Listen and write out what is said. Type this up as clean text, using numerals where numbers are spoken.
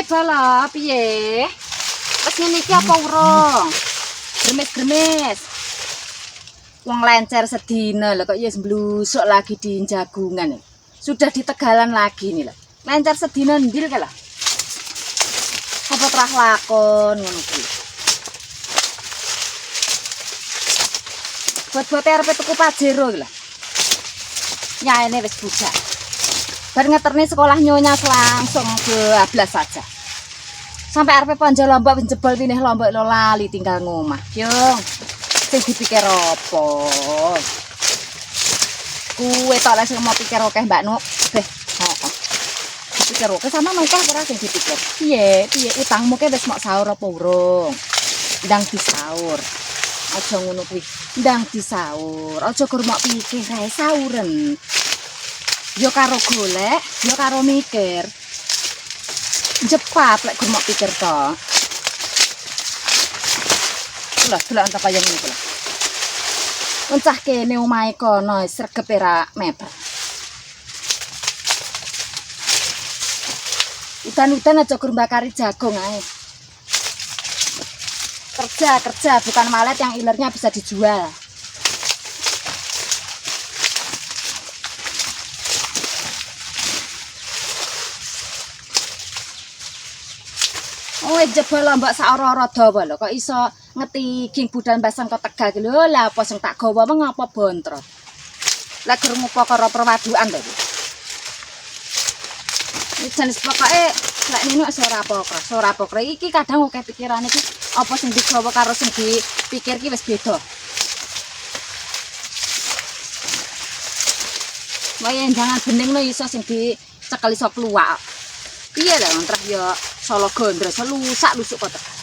bala piye? Wis ngene iki apa urung? Gremes-gremes. Wong lencer sedina lho kok ya mblusuk lagi di Jagungan. Sudah di Tegalan lagi nih lho. Lencer sedina ndil ka lho. Apa terah lakon ngono kuwi. Buat-buat arep tuku Pajero iki lho. Nyaene wis budak. Bar ngeterni sekolah nyonya langsung bablas saja. Sampai arep panja lombok jebol pinih lombok lo lali tinggal ngomah. Yo. Sing dipikir apa? Kuwe tok lek sing mau pikir akeh Mbak Nuk. Beh, heeh. Dipikir akeh sama mengkah ora sing dipikir. Piye utangmu ke wis mok sahur apa urung? Ndang disaur. Aja ngono kuwi. Ndang disaur. Aja gur mok pikir ae sauren. Yo karo golek, yo karo mikir. Cepat lek gur mok pikir to. Delok entek kaya ngene iki lho. Mencah kene omahe kono sregep era meter. Udan-udan aja gur mbakari jagung ae. Kerja bukan malet yang ilernya bisa dijual. Oh, jebol lombok sak ora-ora dawa lho kok iso ngeti ging budal Mbasang kok Tegal iki lho. Lah apa sing tak gawa mengapa bontrot. Lah gur ngupo karo perwadukan to. Iki jenis pokoke lek nino ora apa-apa. Iki kadang akeh pikirane iki apa sing digawa karo sing dipikir ki wis beda. Wae jangan bening lho iso sing dicekel iso kluwak. Piye lah ngontrak ya Solo Gondro selusak lusuk kok.